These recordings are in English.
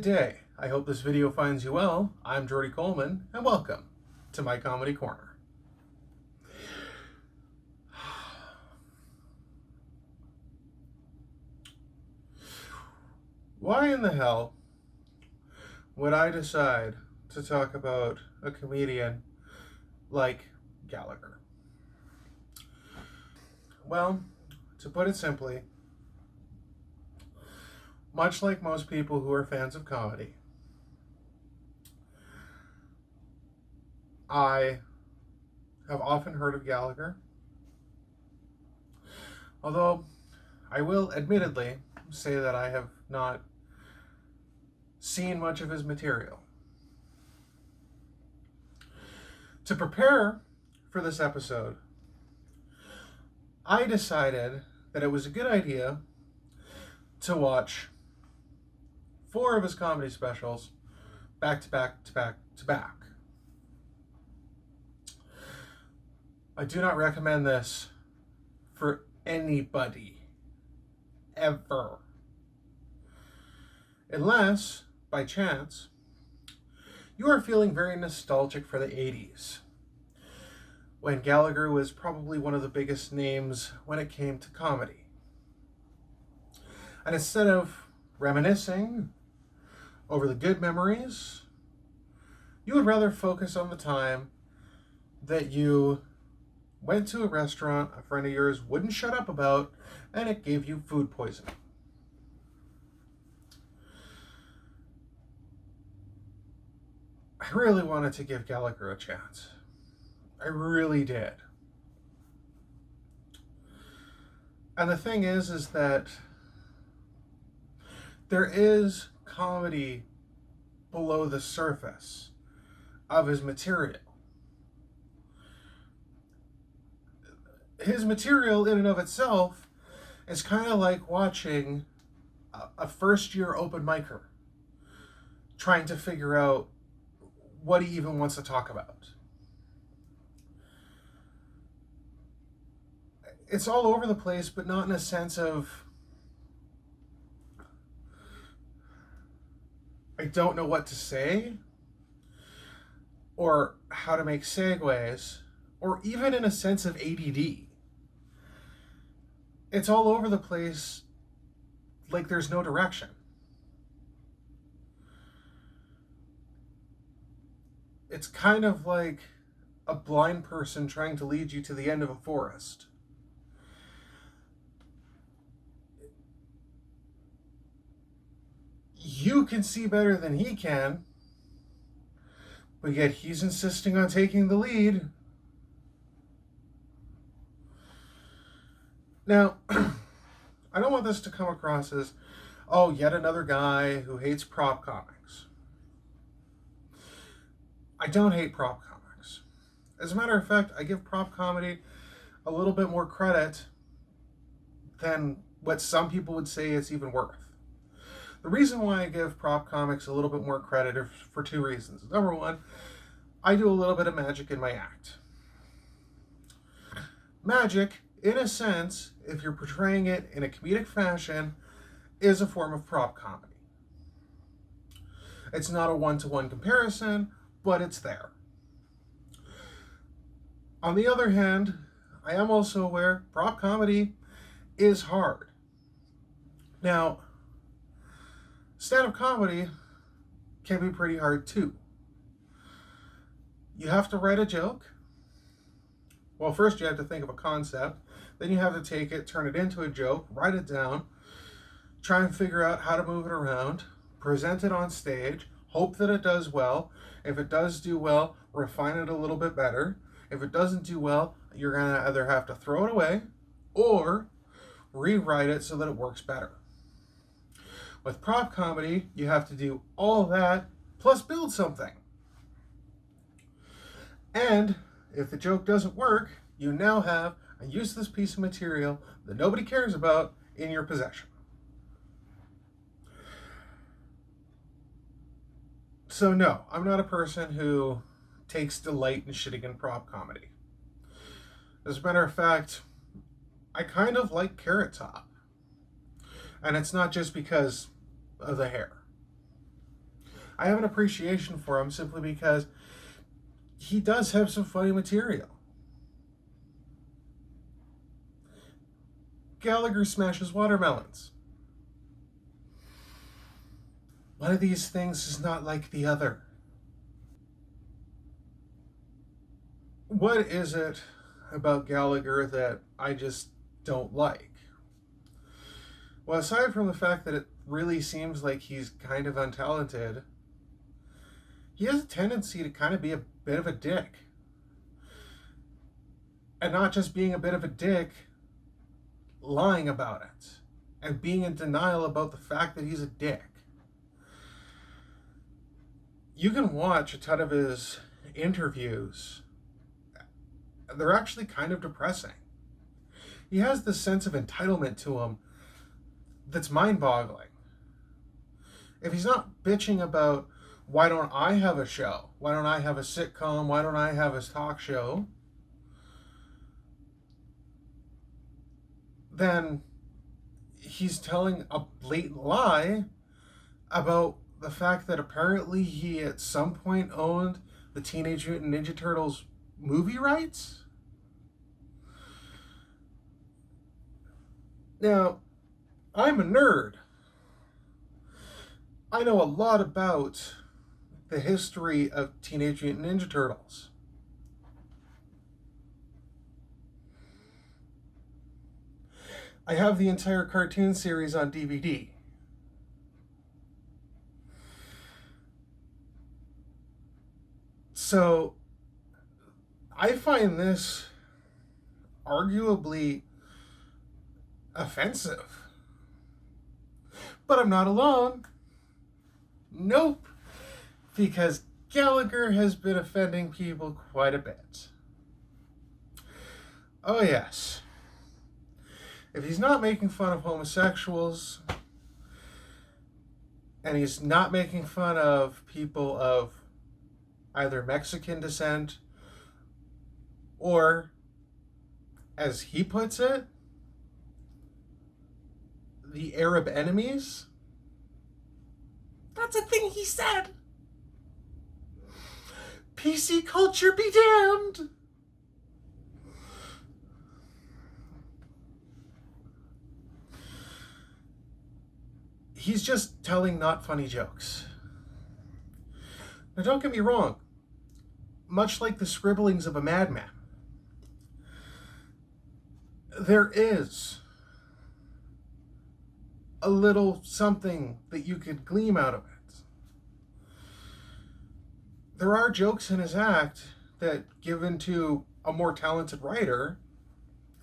Good day. I hope this video finds you well. I'm Geordy Coleman, and welcome to my Comedy Corner. Why in the hell would I decide to talk about a comedian like Gallagher? Well, to put it simply, much like most people who are fans of comedy, I have often heard of Gallagher, although I will admittedly say that I have not seen much of his material. To prepare for this episode, I decided that it was a good idea to watch 4 of his comedy specials back to back to back to back. I do not recommend this for anybody, ever. Unless, by chance, you are feeling very nostalgic for the 80s, when Gallagher was probably one of the biggest names when it came to comedy. And instead of reminiscing over the good memories, you would rather focus on the time that you went to a restaurant a friend of yours wouldn't shut up about, and it gave you food poisoning. I really wanted to give Gallagher a chance. I really did. And the thing is that there is comedy below the surface of his material. His material in and of itself is kind of like watching a first-year open micer trying to figure out what he even wants to talk about. It's all over the place, but not in a sense of I don't know what to say, or how to make segues, or even in a sense of ADD. It's all over the place, like there's no direction. It's kind of like a blind person trying to lead you to the end of a forest. You can see better than he can, but yet he's insisting on taking the lead. Now, I don't want this to come across as, oh, yet another guy who hates prop comics. I don't hate prop comics. As a matter of fact, I give prop comedy a little bit more credit than what some people would say it's even worth. The reason why I give prop comics a little bit more credit is for 2 reasons. Number one, I do a little bit of magic in my act. Magic, in a sense, if you're portraying it in a comedic fashion, is a form of prop comedy. It's not a one-to-one comparison, but it's there. On the other hand, I am also aware prop comedy is hard. Now, stand-up comedy can be pretty hard too. You have to write a joke. Well, first you have to think of a concept. Then you have to take it, turn it into a joke, write it down, try and figure out how to move it around, present it on stage, hope that it does well. If it does do well, refine it a little bit better. If it doesn't do well, you're going to either have to throw it away or rewrite it so that it works better. With prop comedy, you have to do all that, plus build something. And if the joke doesn't work, you now have a useless piece of material that nobody cares about in your possession. So no, I'm not a person who takes delight in shitting in prop comedy. As a matter of fact, I kind of like Carrot Top. And it's not just because of the hair. I have an appreciation for him simply because he does have some funny material. Gallagher smashes watermelons. One of these things is not like the other. What is it about Gallagher that I just don't like? Well, aside from the fact that it really seems like he's kind of untalented, he has a tendency to kind of be a bit of a dick. And not just being a bit of a dick, lying about it. And being in denial about the fact that he's a dick. You can watch a ton of his interviews. They're actually kind of depressing. He has this sense of entitlement to him that's mind-boggling. If he's not bitching about, why don't I have a show? Why don't I have a sitcom? Why don't I have a talk show? Then he's telling a blatant lie about the fact that apparently he at some point owned the Teenage Mutant Ninja Turtles movie rights. Now, I'm a nerd. I know a lot about the history of Teenage Mutant Ninja Turtles. I have the entire cartoon series on DVD. So, I find this arguably offensive. But I'm not alone. Nope. Because Gallagher has been offending people quite a bit. Oh, yes. If he's not making fun of homosexuals, and he's not making fun of people of either Mexican descent, or, as he puts it, the Arab enemies, that's a thing he said. PC culture be damned. He's just telling not funny jokes. Now, don't get me wrong. Much like the scribblings of a madman, there is a little something that you could glean out of it. There are jokes in his act that, given to a more talented writer,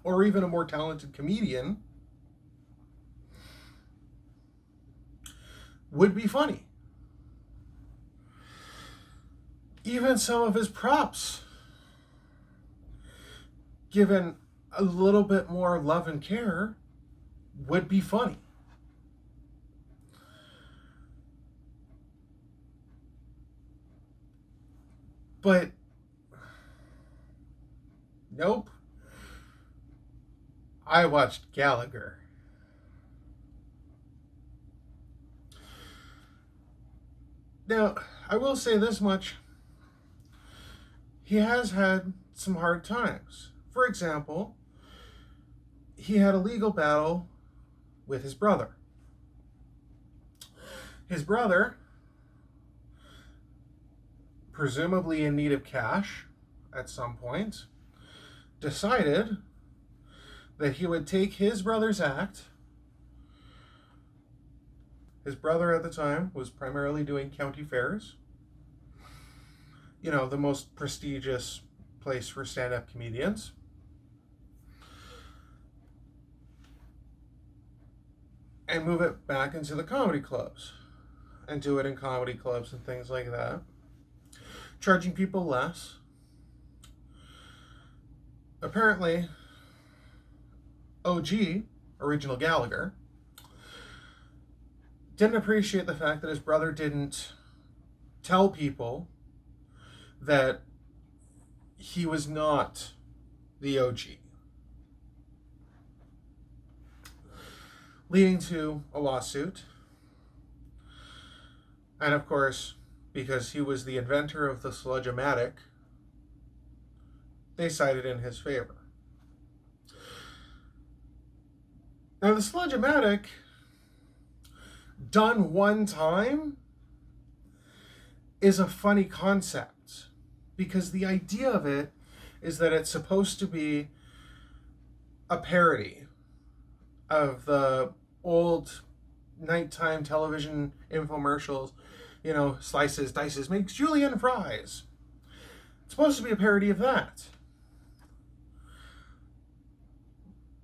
or even a more talented comedian, would be funny. Even some of his props, given a little bit more love and care, would be funny. But nope. I watched Gallagher. Now, I will say this much. He has had some hard times. For example, he had a legal battle with his brother. His brother, presumably in need of cash at some point, decided that he would take his brother's act. His brother at the time was primarily doing county fairs. You know, the most prestigious place for stand-up comedians. And move it back into the comedy clubs. And do it in comedy clubs and things like that. Charging people less. Apparently, OG, original Gallagher, didn't appreciate the fact that his brother didn't tell people that he was not the OG. Leading to a lawsuit. And of course, because he was the inventor of the sludge-o-matic, they cited in his favor. Now, the sludge-o-matic, done one time, is a funny concept, because the idea of it is that it's supposed to be a parody of the old nighttime television infomercials, slices, dices, makes julienne fries. It's supposed to be a parody of that.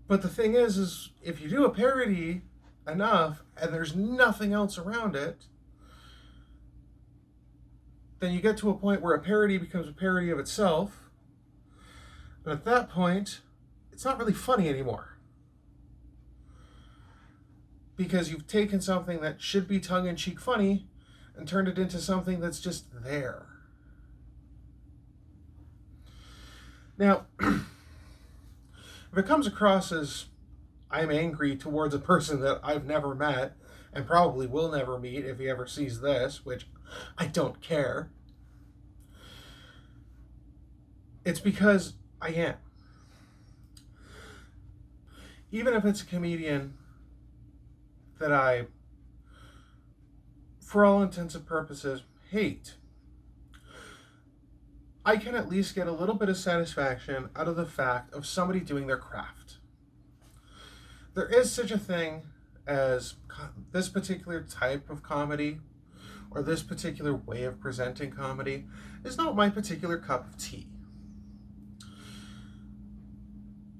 But the thing is if you do a parody enough and there's nothing else around it, then you get to a point where a parody becomes a parody of itself. And at that point, it's not really funny anymore. Because you've taken something that should be tongue-in-cheek funny and turned it into something that's just there. Now, if it comes across as I'm angry towards a person that I've never met and probably will never meet if he ever sees this, which I don't care, it's because I am. Even if it's a comedian that I, for all intents and purposes, hate, I can at least get a little bit of satisfaction out of the fact of somebody doing their craft. There is such a thing as this particular type of comedy, or this particular way of presenting comedy, is not my particular cup of tea.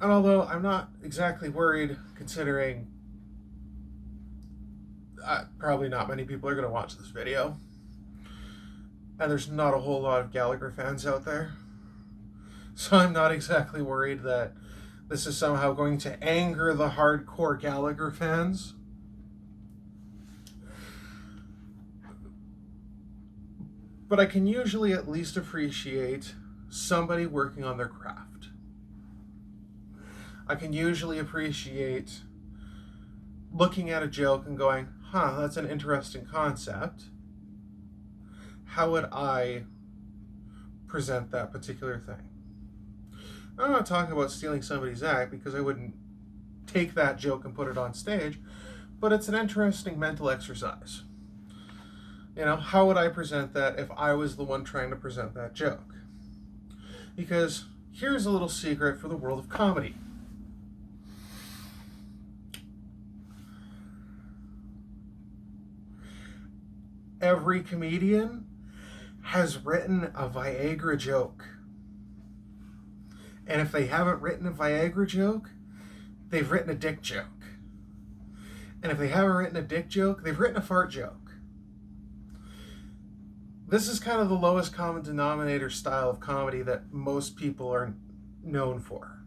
And although I'm not exactly worried, considering probably not many people are going to watch this video, and there's not a whole lot of Gallagher fans out there, so I'm not exactly worried that this is somehow going to anger the hardcore Gallagher fans. But I can usually at least appreciate somebody working on their craft. I can usually appreciate looking at a joke and going, that's an interesting concept. How would I present that particular thing? I'm not talking about stealing somebody's act, because I wouldn't take that joke and put it on stage, but it's an interesting mental exercise. How would I present that if I was the one trying to present that joke? Because here's a little secret for the world of comedy. Every comedian has written a Viagra joke. And if they haven't written a Viagra joke, they've written a dick joke. And if they haven't written a dick joke, they've written a fart joke. This is kind of the lowest common denominator style of comedy that most people are known for.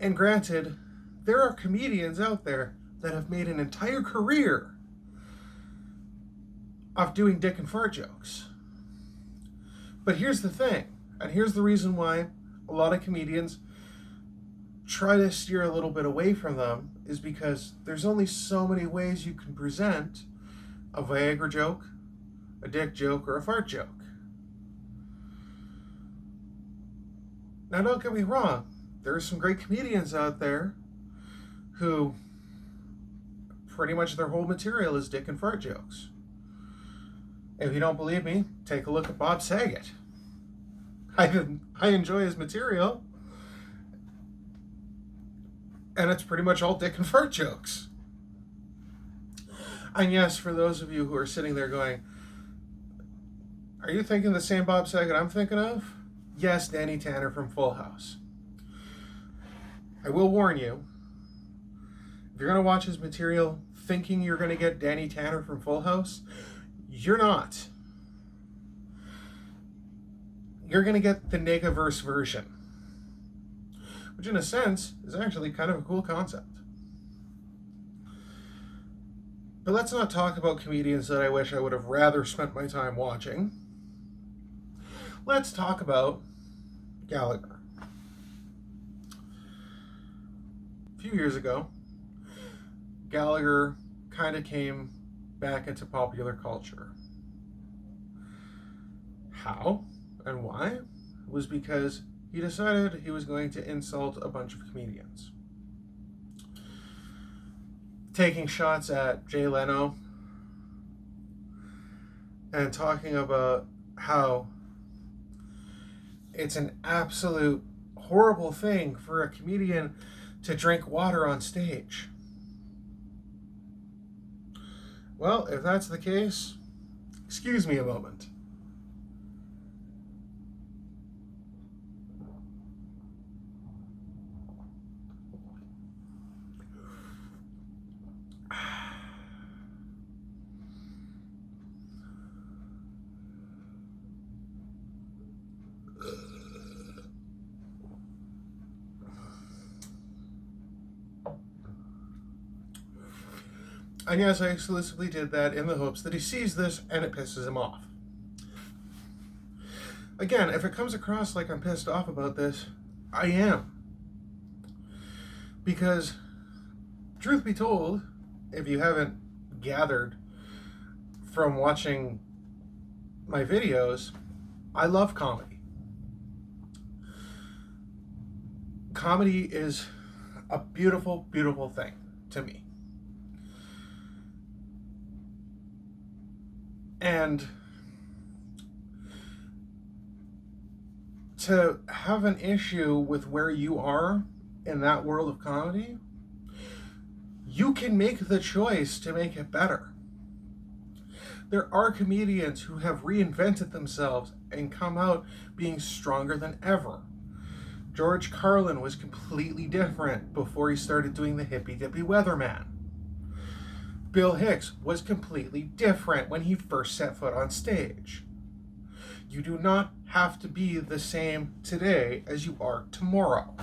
And granted, there are comedians out there that have made an entire career of doing dick and fart jokes. But here's the thing, and here's the reason why a lot of comedians try to steer a little bit away from them, is because there's only so many ways you can present a Viagra joke, a dick joke, or a fart joke. Now, don't get me wrong, there are some great comedians out there who pretty much their whole material is dick and fart jokes. If you don't believe me, take a look at Bob Saget. I enjoy his material, and it's pretty much all dick and fart jokes. And yes, for those of you who are sitting there going, are you thinking the same Bob Saget I'm thinking of? Yes, Danny Tanner from Full House. I will warn you, if you're going to watch his material thinking you're going to get Danny Tanner from Full House, you're not. You're going to get the Negaverse version, which in a sense is actually kind of a cool concept. But let's not talk about comedians that I wish I would have rather spent my time watching. Let's talk about Gallagher. A few years ago, Gallagher kind of came back into popular culture. How and why? Was because he decided he was going to insult a bunch of comedians. Taking shots at Jay Leno and talking about how it's an absolute horrible thing for a comedian to drink water on stage. Well, if that's the case, excuse me a moment. And yes, I exclusively did that in the hopes that he sees this and it pisses him off. Again, if it comes across like I'm pissed off about this, I am. Because, truth be told, if you haven't gathered from watching my videos, I love comedy. Comedy is a beautiful, beautiful thing to me. And to have an issue with where you are in that world of comedy, you can make the choice to make it better. There are comedians who have reinvented themselves and come out being stronger than ever. George Carlin was completely different before he started doing the hippy dippy weatherman. Bill Hicks was completely different when he first set foot on stage. You do not have to be the same today as you are tomorrow.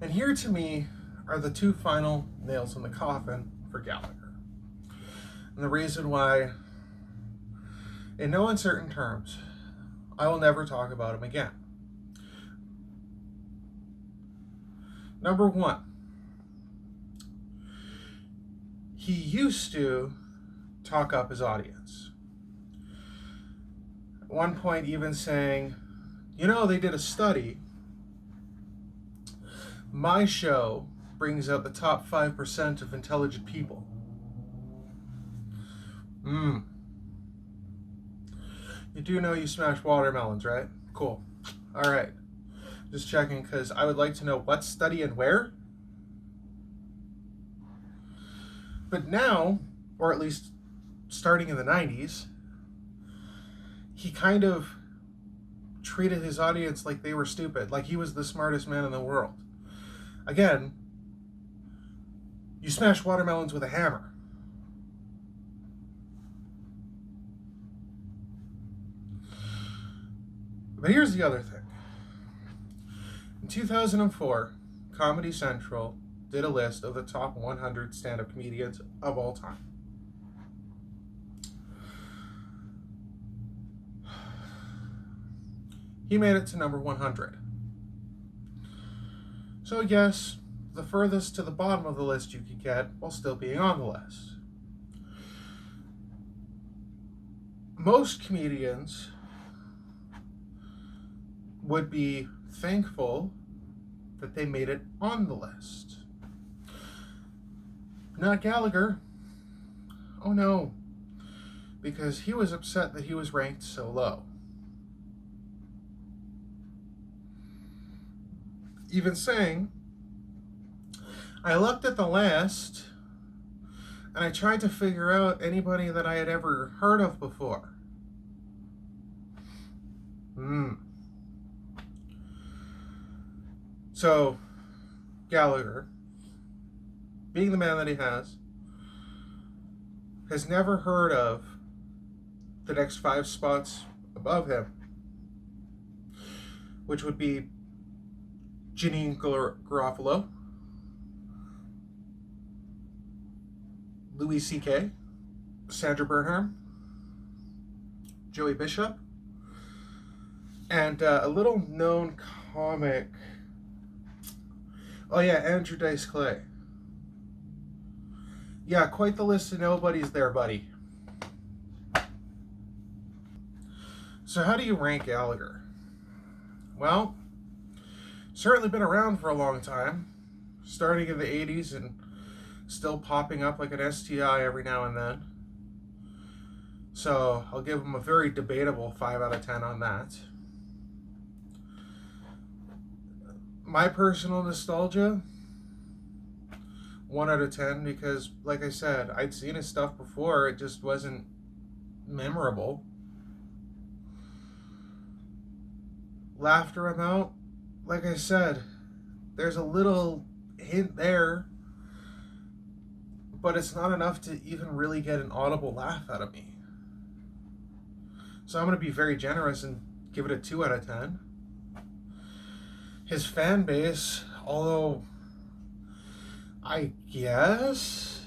And here to me are the two final nails in the coffin for Gallagher. And the reason why, in no uncertain terms, I will never talk about him again. Number one, he used to talk up his audience. At one point even saying, you know, they did a study. My show brings out the top 5% of intelligent people. You do know you smash watermelons, right? Cool. All right. Just checking because I would like to know what study and where. But now, or at least starting in the 90s, he kind of treated his audience like they were stupid, like he was the smartest man in the world. Again, you smash watermelons with a hammer. But here's the other thing. In 2004, Comedy Central did a list of the top 100 stand-up comedians of all time. He made it to number 100. So yes, the furthest to the bottom of the list you could get while still being on the list. Most comedians would be thankful that they made it on the list. Not Gallagher. Oh no. Because he was upset that he was ranked so low. Even saying, I looked at the list and I tried to figure out anybody that I had ever heard of before. So, Gallagher, being the man that he has never heard of the next 5 spots above him, which would be Janine Garofalo, Louis C.K., Sandra Bernhardt, Joey Bishop, and a little known comic. Oh yeah, Andrew Dice Clay. Yeah, quite the list of nobodies there, buddy. So how do you rank Gallagher? Well, certainly been around for a long time, starting in the 80s and still popping up like an STI every now and then. So I'll give him a very debatable 5 out of 10 on that. My personal nostalgia, 1 out of 10, because like I said, I'd seen his stuff before, it just wasn't memorable. Laughter amount, like I said, there's a little hint there, but it's not enough to even really get an audible laugh out of me. So I'm going to be very generous and give it a 2 out of 10. His fan base, although I guess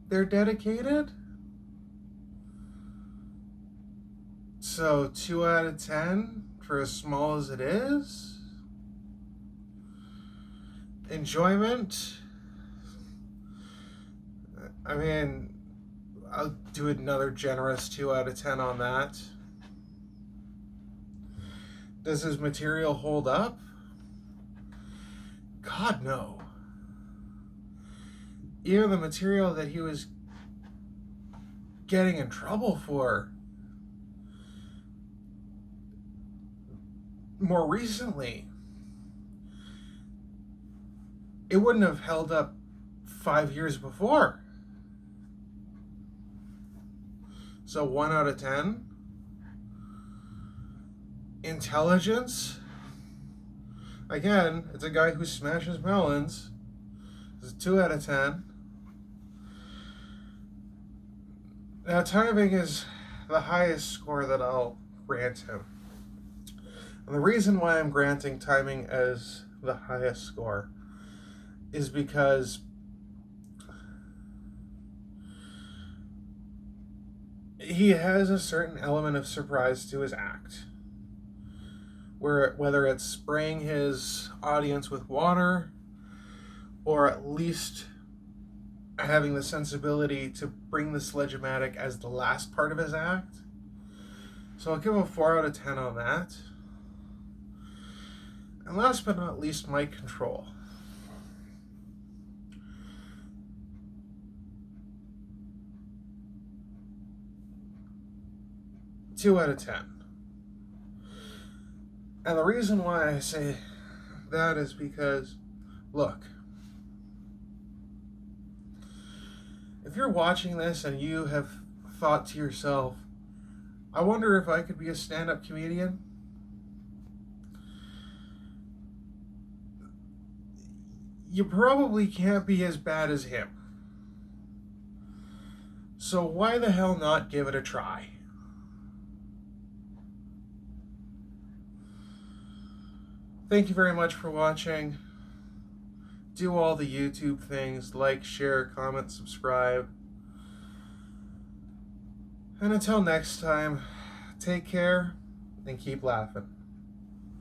they're dedicated, so 2 out of 10 for as small as it is. Enjoyment, I mean, I'll do another generous 2 out of 10 on that. Does his material hold up? God, no. Even the material that he was getting in trouble for more recently, it wouldn't have held up 5 years before. So 1 out of 10. Intelligence, again, it's a guy who smashes melons. It's a 2 out of 10. Now timing is the highest score that I'll grant him. And the reason why I'm granting timing as the highest score is because he has a certain element of surprise to his act. Whether it's spraying his audience with water, or at least having the sensibility to bring the sledge-o-matic as the last part of his act. So I'll give him a 4 out of 10 on that. And last but not least, mic control. Two out of 10. And the reason why I say that is because, look, if you're watching this and you have thought to yourself, I wonder if I could be a stand-up comedian, you probably can't be as bad as him. So why the hell not give it a try? Thank you very much for watching. Do all the YouTube things, like, share, comment, subscribe. And until next time, take care and keep laughing.